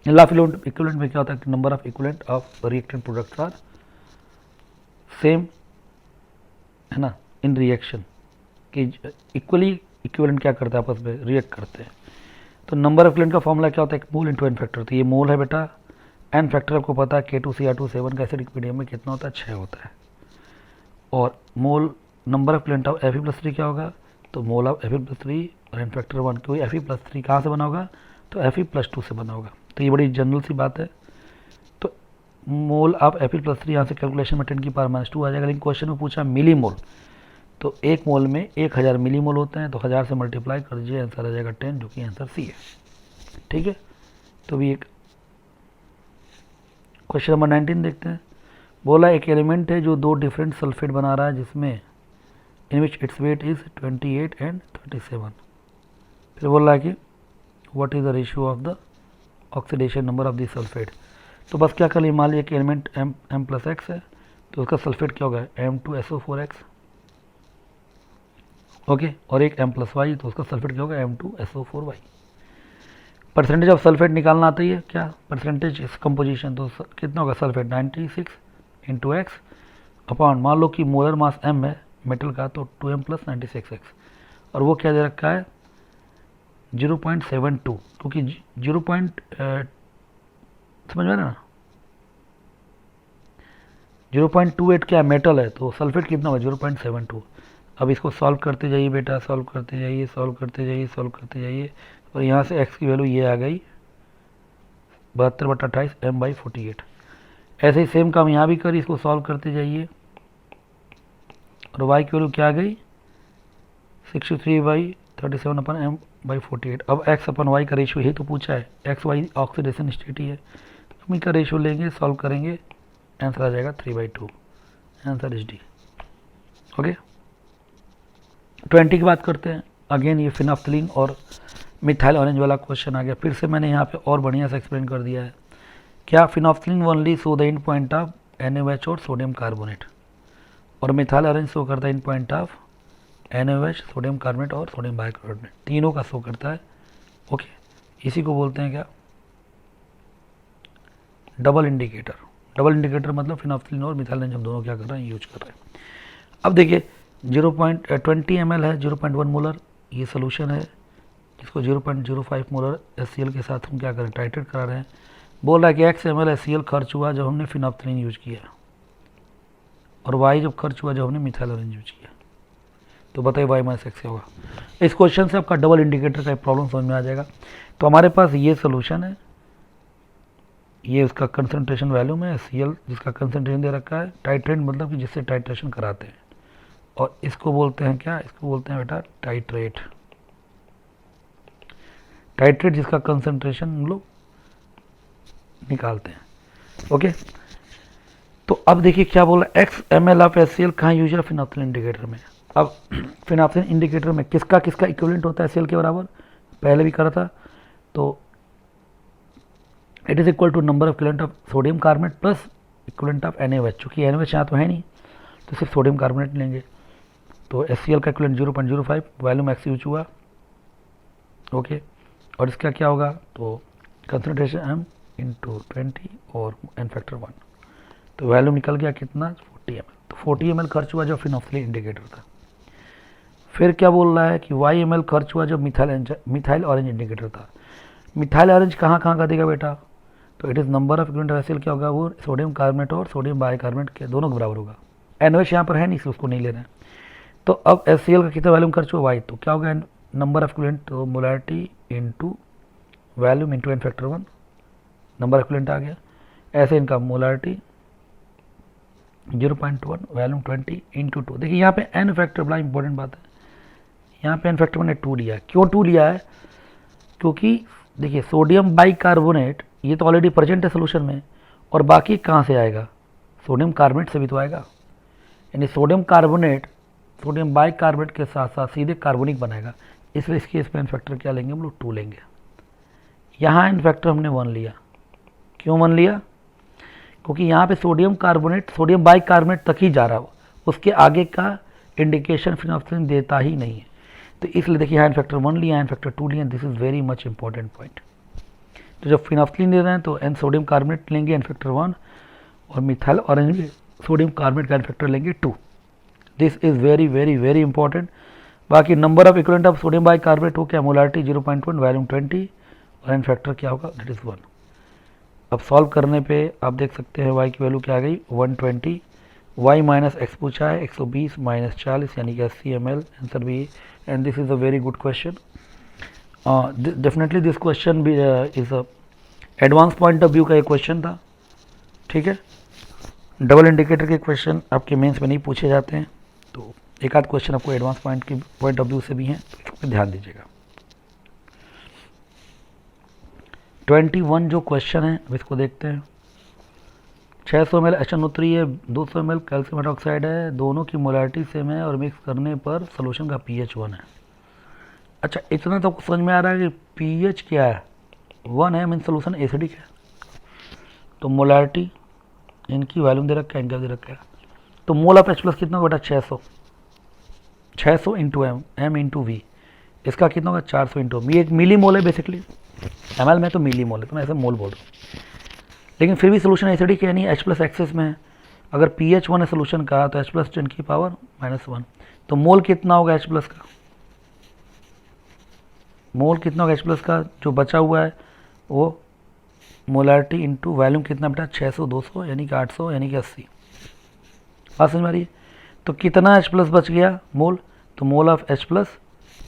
लॉ ऑफ इक्विवेलेंट में क्या होता है कि number of equivalent of reactant products are same, है ना, इन रिएक्शन कि इक्वली इक्विवेलेंट क्या करते हैं, आपस में रिएक्ट करते हैं। तो नंबर ऑफ इक्विवेलेंट का फॉर्मूला क्या होता है, मोल इनटू n फैक्टर। तो ये मोल है बेटा, n फैक्टर आपको पता है K2Cr2O7 का एसिडिक मीडियम में कितना होता है, 6 होता है। और mole number of equivalent of Fe+3 क्या होगा, तो मोल ऑफ Fe+3 और n फैक्टर 1, क्योंकि Fe+3 कहाँ से बना होगा, तो Fe+2 से बना होगा। तो ये बड़ी जनरल सी बात है। तो मोल ऑफ Fe+3 यहाँ से कैलकुलेशन में 10⁻2 आ जाएगा, लेकिन क्वेश्चन में पूछा मिली मोल, तो एक मोल में 1000 मिली मोल होते हैं, तो 1000 से मल्टीप्लाई कर दीजिए, आंसर आ जाएगा 10, जो कि आंसर सी है, ठीक है। तो भी एक क्वेश्चन नंबर 19 देखते हैं। बोला एक एलिमेंट है जो दो डिफरेंट सल्फेट बना रहा है, जिसमें इन विच इट्स वेट इज 28 एंड 37। फिर बोल रहा है कि what is the ratio of the oxidation number of the sulphate. तो बस क्या कर लिए, मान लिया कि एलिमेंट M+X है, तो उसका सल्फेट क्या होगा M2SO4X, ओके, और एक M+Y, तो उसका सल्फेट क्या होगा M2SO4Y। परसेंटेज ऑफ सल्फेट निकालना आता है क्या, परसेंटेज कंपोजिशन, तो कितना होगा सल्फेट 96 इंटू एक्स अपॉन, मान लो कि मोलर मास M है मेटल का, तो 2M + 96x, और वो क्या दे रखा है 0.72, क्योंकि 0. समझ में ना 0.28 क्या मेटल है, तो सल्फेट कितना होगा 0.72। अब इसको सॉल्व करते जाइए बेटा, सॉल्व करते जाइए, सॉल्व करते जाइए, सॉल्व करते जाइए, और यहाँ से x की वैल्यू ये आ गई 72/28 M/48। ऐसे ही सेम काम यहाँ भी करिए, इसको सॉल्व करते जाइए, और y की वैल्यू क्या आ गई 63/37/M/48। अब x अपन y का रेशियो ही तो पूछा है, x y ऑक्सीडेशन स्टेट ही है, हम इसका रेशियो लेंगे, सॉल्व करेंगे, आंसर आ जाएगा 3/2, आंसर इज डी। ओके, 20 की बात करते हैं। अगेन ये फिनाफ्थलीन और मिथाइल ऑरेंज वाला क्वेश्चन आ गया, फिर से मैंने यहाँ पे और बढ़िया से एक्सप्लेन कर दिया है। क्या phenolphthalein only show the end point of NaOH और सोडियम कार्बोनेट, और मिथाइल ऑरेंज शो करता है end point of NaOH, sodium carbonate और सोडियम बाइकार्बोनेट, तीनों का शो करता है। ओके, इसी को बोलते हैं क्या डबल इंडिकेटर। डबल इंडिकेटर मतलब फिनाफ्थलीन और मिथाइल ऑरेंज हम दोनों क्या कर रहे हैं, यूज कर रहे हैं। अब देखिए 0.20 ml है, 0.1 मोलर ये सोल्यूशन है, इसको 0.05 मोलर HCl के साथ हम क्या करें टाइट्रेट करा रहे हैं। बोल रहा है कि x ml HCl खर्च हुआ जब हमने फिनाफ्थलीन यूज किया, और y जब खर्च हुआ जब हमने मिथाइल ऑरेंज यूज किया, तो बताइए y - x क्या होगा। इस क्वेश्चन से आपका डबल इंडिकेटर का प्रॉब्लम समझ में आ जाएगा। तो हमारे पास ये सोल्यूशन है, ये उसका कंसंट्रेशन वैल्यू में HCl जिसका कंसंट्रेशन दे रखा है, टाइट्रेट मतलब कि जिससे टाइट्रेशन कराते हैं, और इसको बोलते हैं क्या, इसको बोलते हैं बेटा टाइट्रेट। टाइट्रेट जिसका कंसंट्रेशन हम लोग निकालते हैं। ओके, तो अब देखिए क्या बोला, x ml ऑफ HCl कहाँ यूज है फिनाफ्थलीन इंडिकेटर में। अब फिनाफ्थलीन इंडिकेटर में किसका किसका इक्विवेलेंट होता है HCl के बराबर, पहले भी करा था, तो it is equal to number of equivalent of sodium carbonate plus equivalent of NaOH, चूँकि NaOH यहाँ तो है नहीं तो सिर्फ सोडियम कार्बोनेट लेंगे, तो HCl का इक्विवेलेंट 0.05 वैल्यूम x यूज हुआ। ओके, और इसका क्या होगा, तो कंसंट्रेशन m इंटू 20 और n फैक्टर 1, तो वैल्यूम निकल गया कितना 40 ml, तो 40 ml खर्च हुआ जब फिनाफ्थलीन इंडिकेटर था। फिर क्या बोल रहा है कि y ml खर्च हुआ जब मिथाइल ऑरेंज इंडिकेटर था। मिथाइल ऑरेंज कहाँ कहाँ का देगा बेटा, तो it is number of equivalent of HCl क्या होगा, वो सोडियम कार्बोनेट और सोडियम बाइकार्बोनेट के दोनों के बराबर होगा। NaOH यहाँ पर है नहीं इसलिए उसको नहीं लेना है। तो अब HCl का कितना वैल्यूम खर्च हुआ y, तो क्या होगा नंबर ऑफ इक्विवेलेंट, तो molarity into volume into n factor 1, number of equivalent आ गया। ऐसे इनका मोलैरिटी 0.1 वैल्यूम 20 इंटू 2। देखिए यहाँ पे n फैक्टर बड़ा इंपॉर्टेंट बात है, यहाँ पे n फैक्टर मैंने 2 लिया है। क्यों 2 लिया है, क्योंकि देखिए सोडियम बाइकार्बोनेट ये तो ऑलरेडी प्रेजेंट है सोल्यूशन में, और बाकी कहाँ से आएगा, सोडियम कार्बोनेट से भी तो आएगा, यानी सोडियम कार्बोनेट सोडियम बाइकार्बोनेट के साथ साथ सीधे कार्बोनिक बनाएगा, इसलिए इसके इस पे एन फैक्टर क्या लेंगे हम लोग 2 लेंगे। यहाँ एन फैक्टर हमने 1 लिया, क्यों 1 लिया, क्योंकि यहाँ पे सोडियम कार्बोनेट सोडियम बाइकार्बोनेट तक ही जा रहा हो, उसके आगे का इंडिकेशन फिनाफ्थलीन देता ही नहीं है, तो इसलिए देखिए यहाँ एन फैक्टर 1 लिया, एन फैक्टर 2 लिया, this is very much important point. तो जब फिनाफ्थलीन दे रहे हैं तो एन सोडियम कार्बोनेट लेंगे एन फैक्टर 1, और मिथाइल ऑरेंज में सोडियम कार्बोनेट का एन फैक्टर लेंगे 2। This is very very very important. बाकी number of equivalent of sodium bicarbonate हो क्या, मोलैरिटी 0.1 वैल्यूम 20 और एन फैक्टर क्या होगा, दैट इज़ 1। अब सॉल्व करने पे आप देख सकते हैं y की वैल्यू क्या आ गई 120, y माइनस एक्स पूछा है 120 माइनस 40 यानी कि 80 ml, आंसर भी, and this is a very good question. Definitely this question भी is a advance point of view का एक क्वेश्चन था, ठीक है। डबल इंडिकेटर के क्वेश्चन आपके मेंस में नहीं पूछे जाते हैं, तो एक आध क्वेश्चन आपको एडवांस पॉइंट ऑफ व्यू से भी हैं, तो इस पर ध्यान दीजिएगा। 21 जो क्वेश्चन है अब इसको देखते हैं। 600 ml HNO3 है, 200 ml कैल्शियम हाइड्रोक्साइड है, दोनों की मोलैरिटी सेम है और मिक्स करने पर सोल्यूशन का pH 1 है। अच्छा, इतना तो समझ में आ रहा है कि pH क्या है 1 है, मीन सोल्यूशन एसिडिक है, तो मोलैरिटी इनकी वैल्यूम दे रखा है, इनका दे रखा है, तो मोल ऑफ H+ कितना बेटा 600, 600 इंटू एम इंटू वी, इसका कितना होगा 400 इंटू एम। ये एक मिली मोल है बेसिकली, एम में तो मिली मोल है, तो मैं ऐसे मोल बोल रहा हूँ। लेकिन फिर भी सोल्यूशन एसिडिक है नहीं, H प्लस एक्सेस में है। अगर pH 1 है सोल्यूशन का तो H प्लस 10 की पावर -1, तो मोल कितना होगा H प्लस का, मोल कितना होगा H प्लस का जो बचा हुआ है वो मोलारिटी इंटू वॉल्यूम कितना बेटा 600 200 यानी कि 800 यानी कि 80। बात समझ में आ रही है। तो कितना H प्लस बच गया मोल, तो मोल ऑफ H प्लस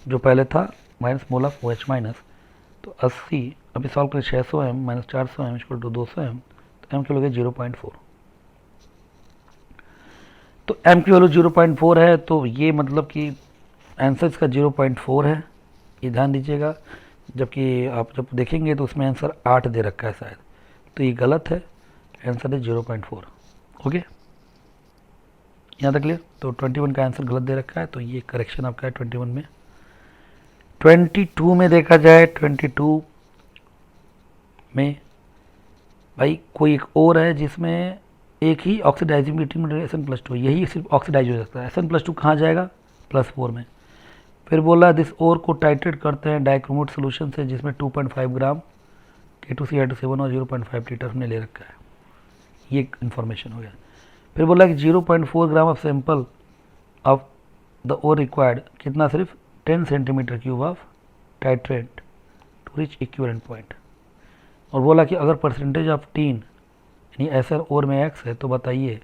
जो पहले था minus mole of OH minus, तो 80। अभी सॉल्व करें 600 M minus 400 M equal to 200 M, तो एम की वैल्यू 0.4। तो एम की वैल्यू 0.4 है, तो ये मतलब कि आंसर इसका 0.4 है, ये ध्यान दीजिएगा। जबकि आप जब देखेंगे तो उसमें आंसर 8 दे रखा है शायद, तो ये गलत है, आंसर है 0.4। ओके, यहाँ तक क्लियर। तो 21 का आंसर गलत दे रखा है, तो ये करेक्शन आपका है 21 में। 22 में देखा जाए, 22 में भाई कोई एक और है जिसमें एक ही ऑक्सीडाइजिंग SN+2, यही सिर्फ ऑक्सीडाइज हो सकता है। SN+2 कहाँ जाएगा +4 में। फिर बोला दिस और को टाइट्रेट करते हैं डाइक्रोमेट सोल्यूशन से जिसमें 2.5 ग्राम K2CR2 और 0.5 लीटर हमने ले रखा है, ये इन्फॉर्मेशन हो गया। फिर बोला कि 0.4 gram of sample of the ore required, कितना सिर्फ 10 centimetre cube of titrate to reach equivalent point. और बोला कि अगर परसेंटेज ऑफ टीन यानी एसर ओर में x है तो बताइए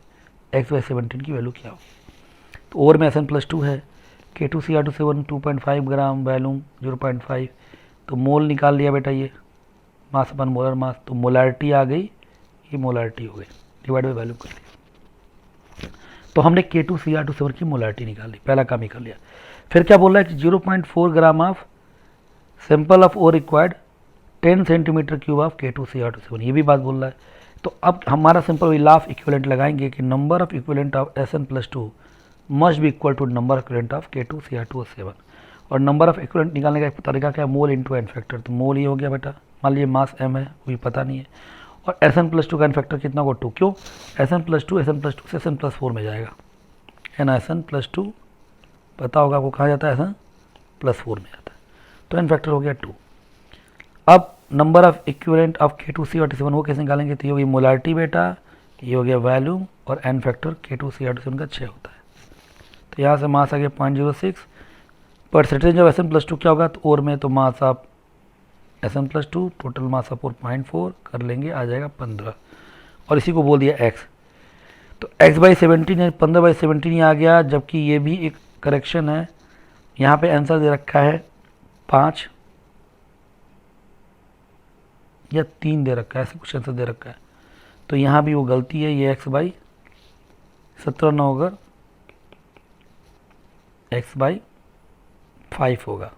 x/17 की वैल्यू क्या हो। तो ओर में SN+2 है, K2CR2 2.5 ग्राम, वैल्यूम 0.5, तो मोल निकाल लिया बेटा, ये मास अपन मोलर मास, तो मोलारिटी आ गई, ये मोलारिटी हो गई, डिवाइड बाई वैल्यूम कर लिया। तो हमने K2CR2 की मोलारिटी निकाल ली, पहला काम ही कर लिया। फिर क्या बोल रहा है कि 0.4 gram of sample of ore required 10 centimetre cube of K2CR2, ये भी बात बोल रहा है। तो अब हमारा सिंपल वही लॉ ऑफ इक्विवेलेंट लगाएंगे कि number of equivalent of SN+2 must be equal to number of equivalent of K2CR2 और नंबर ऑफ इक्विवेलेंट निकालने का एक तरीका क्या है, मोल इंटू एन फैक्टर। तो मोल ये हो गया बेटा, मान लीजिए मास m है, कोई पता नहीं है, और SN+2 का एन फैक्टर कितना होगा 2, क्यों SN+2 से SN+4 में जाएगा, है ना। SN+2 पता होगा आपको कहाँ जाता है, SN+4 में जाता है, तो एन फैक्टर हो गया 2। अब number of equivalent of K2CR2 वो कैसे निकालेंगे, तो ये होगी मोलारिटी बेटा, ये हो गया वैल्यूम, और एन फैक्टर K2CR2 का 6 होता है। तो यहाँ से मास आ गया 0.06, परसेंटेज ऑफ SN+2 क्या होगा, तो और में तो mass of SN+2 total mass of 0.4 कर लेंगे, आ जाएगा 15, और इसी को बोल दिया x। तो x/17 है, 15/17 आ गया, जबकि ये भी एक करेक्शन है। यहाँ पे आंसर दे रखा है 5 या 3 दे रखा है, ऐसे कुछ आंसर दे रखा है, तो यहाँ भी वो गलती है, ये x/17 ना होगा, x/5 होगा,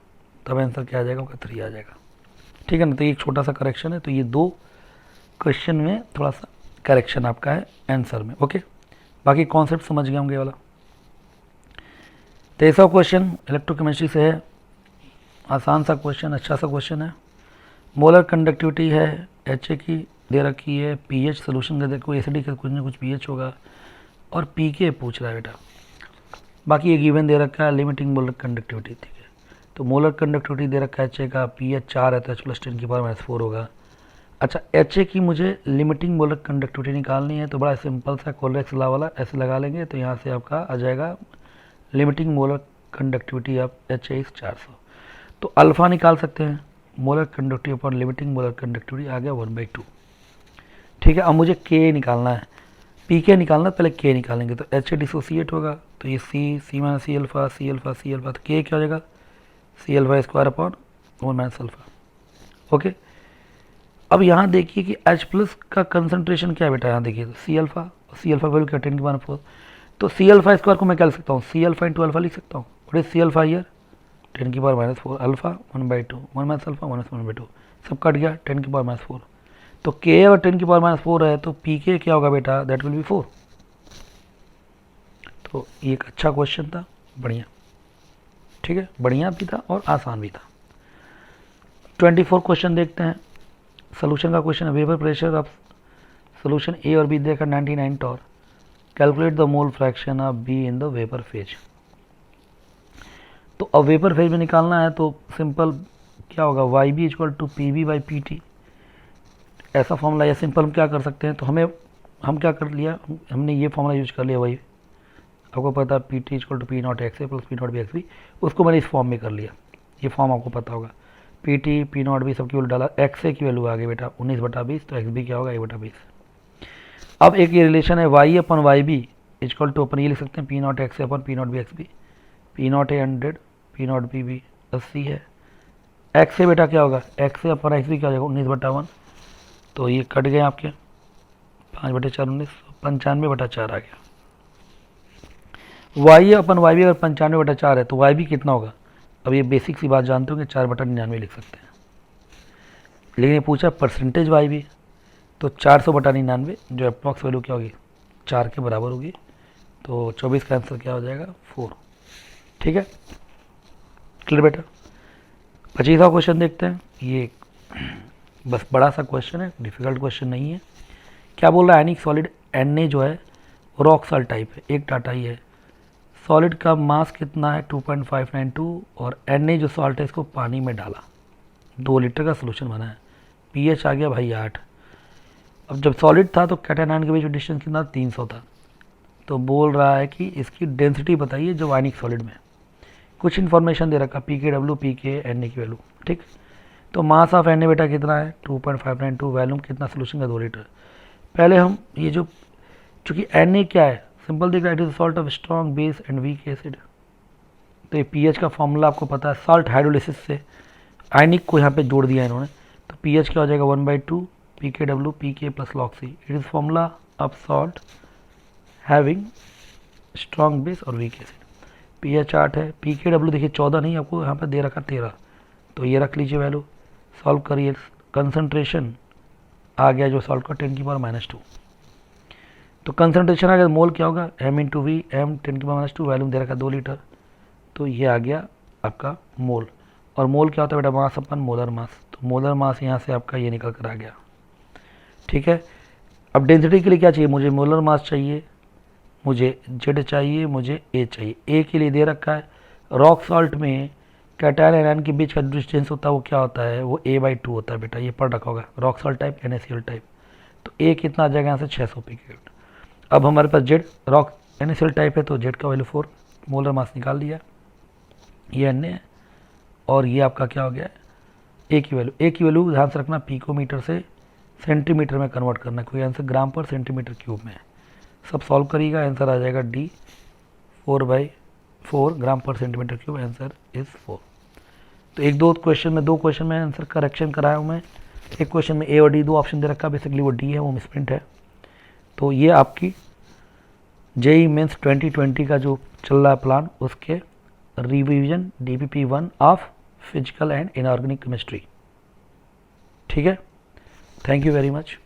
तब आंसर क्या आ जाएगा, 3 आ जाएगा, ठीक है ना। तो ये एक छोटा सा करेक्शन है, तो ये 2 क्वेश्चन में थोड़ा सा करेक्शन आपका है आंसर में। ओके, बाकी कॉन्सेप्ट समझ गए होंगे वाला। 23वां क्वेश्चन इलेक्ट्रोकेमिस्ट्री से है, आसान सा क्वेश्चन, अच्छा सा क्वेश्चन है। मोलर कंडक्टिविटी है HA की दे रखी है, pH सोल्यूशन दे कोई एसिडिक है, कुछ ना कुछ pH होगा, और pK पूछ रहा है बेटा। बाकी ये गिवन दे रखा है लिमिटिंग मोलर कंडक्टिविटी, ठीक है। तो मोलर कंडक्टिविटी दे रखा है HA का, pH 4 है तो H+10⁻⁴ होगा। अच्छा, HA की मुझे लिमिटिंग मोलर कंडक्टिविटी निकालनी है, तो बड़ा सिंपल सा कोलेरेक्स लॉ वाला ऐसे लगा लेंगे, तो यहाँ से आपका आ जाएगा limiting molar conductivity of HA is 400। तो अल्फ़ा निकाल सकते हैं, molar conductivity upon limiting molar conductivity आ गया 1/2, ठीक है। अब मुझे K निकालना है, PK निकालना, पहले K निकालेंगे, तो HA डिसोसिएट होगा, तो ये C minus C alpha, C alpha, C alpha, तो K क्या हो जाएगा C alpha square upon 1 minus alpha. Okay, अब यहाँ देखिए कि H प्लस का कंसनट्रेशन क्या है बेटा, यहाँ देखिए C अल्फ़ा वैल्यू क्या 10⁻⁴, तो C अल्फ़ा स्क्वायर को मैं क्या लिख सकता हूँ, C अल्फ़ा इंटू अल्फ़ा लिख सकता हूँ, और C alpha year 10⁻⁴, alpha 1/2, 1 minus alpha 1/2, सब कट गया 10⁻⁴। तो K अगर 10⁻⁴ है तो PK क्या होगा बेटा, दैट विल बी 4। तो ये एक अच्छा क्वेश्चन था, बढ़िया, ठीक है, बढ़िया भी था और आसान भी था। 24 क्वेश्चन देखते हैं, सोल्यूशन का क्वेश्चन है। Vapour pressure of solution A और B देकर 99 torr, calculate the mole fraction of B in the vapour phase. तो अब वेपर फेज में निकालना है तो सिंपल क्या होगा, Y B equal to P B by P T, ऐसा फॉर्मूला या सिंपल हम क्या कर सकते हैं, तो हम क्या कर लिया, हमने ये फॉर्मूला यूज कर लिया, वही आपको पता है P T equal to P not X A plus P not B X B, उसको मैंने इस फॉर्म में कर लिया, ये फॉर्म आपको पता होगा, P T P not be सबकी वैल्यू डाला, एक्स ए की वैल्यू आ गई बेटा 19/20, तो एक्स बी क्या होगा 1/20। अब एक ये रिलेशन है Y upon Y B equal to upon ये लिख सकते हैं P not X A upon P not B X B, P not A 100, P not B भी 80 है, एक्स ए बेटा क्या होगा, X A upon X B क्या हो जाएगा 19/1, तो ये कट गए आपके 5/4 19, 95/4 आ गया। वाई अपन वाई बी अगर 95/4 है तो वाई बी कितना होगा, अब ये बेसिक सी बात जानते हो कि 4/99 लिख सकते हैं, लेकिन ये पूछा परसेंटेज वाई बी, तो 400/99 जो अप्रॉक्स वैल्यू क्या होगी 4 के बराबर होगी, तो 24 का आंसर क्या हो जाएगा 4। ठीक है, क्लियर बेटा। 25वां क्वेश्चन देखते हैं, ये बस बड़ा सा क्वेश्चन है, डिफिकल्ट क्वेश्चन नहीं है। क्या बोल रहा है, एनिक सॉलिड Na जो है रॉक सॉल्ट टाइप है, एक टाटा ही है, सॉलिड का मास कितना है 2.592, और Na जो सॉल्ट है इसको पानी में डाला, 2 लीटर का सोल्यूशन बना है, pH आ गया भाई 8। अब जब सॉलिड था तो कैटायन आयन के बीच में डिस्टेंस कितना 300 था, तो बोल रहा है कि इसकी डेंसिटी बताइए जो आयनिक सॉलिड में, कुछ इन्फॉर्मेशन दे रखा PKW PK Na की वैल्यू। ठीक, तो मास ऑफ Na बेटा कितना है 2.592, वैल्यूम कितना सोल्यूशन का 2 लीटर। पहले हम ये जो चूँकि Na क्या है सिंपल दिख रहा है, it is salt of strong base and weak acid, तो ये pH का फॉर्मूला आपको पता है, सॉल्ट हाइड्रोलिसिस से आयनिक को यहाँ पे जोड़ दिया इन्होंने, तो pH क्या हो जाएगा 1/2 PKW PK plus log C, it is formula of salt having strong base और वीक एसिड। pH 8 है, PKW देखिए 14 नहीं, आपको यहाँ पर दे रखा 13, तो ये रख लीजिए वैल्यू, सॉल्व करिए, कंसनट्रेशन आ गया जो सॉल्ट का 10⁻², तो कंसनट्रेशन आ गया, मोल क्या होगा m/v, m 10⁻², वैल्यूम दे रखा 2 लीटर, तो ये आ गया आपका मोल, और मोल क्या होता है बेटा मास अपन मोलर मास, तो मोलर मास यहाँ से आपका ये निकल कर आ गया। ठीक है, अब डेंसिटी के लिए क्या चाहिए, मुझे मोलर मास चाहिए, मुझे जेड चाहिए, मुझे ए चाहिए। ए के लिए दे रखा है रॉक सॉल्ट में कैटायन एनायन के बीच का डिस्टेंस होता है वो क्या होता है, वो A/2 होता है बेटा, ये पढ़ रखा होगा, rock salt type NaCl type, तो ए कितना आ जाएगा यहाँ से 600 pK। अब हमारे पास जेड रॉक NaCl टाइप है तो जेड का वैल्यू 4, मोलर मास निकाल दिया, ये Na है, और ये आपका क्या हो गया ए की वैल्यू ध्यान से रखना, पिकोमीटर से सेंटीमीटर में कन्वर्ट करना है, कोई आंसर ग्राम पर सेंटीमीटर क्यूब में है, सब सॉल्व करिएगा, आंसर आ जाएगा D 4/4 ग्राम पर सेंटीमीटर क्यूब, आंसर इज़ 4। तो एक दो क्वेश्चन में, 2 क्वेश्चन में आंसर करेक्शन कराया हूँ मैं, एक क्वेश्चन में A और D 2 ऑप्शन दे रखा है, बेसिकली वो D है, वो मिसप्रिंट है। तो ये आपकी JEE मेंस 2020 का जो चल रहा है प्लान, उसके revision DPP1 of physical and inorganic chemistry. ठीक है, थैंक यू वेरी मच।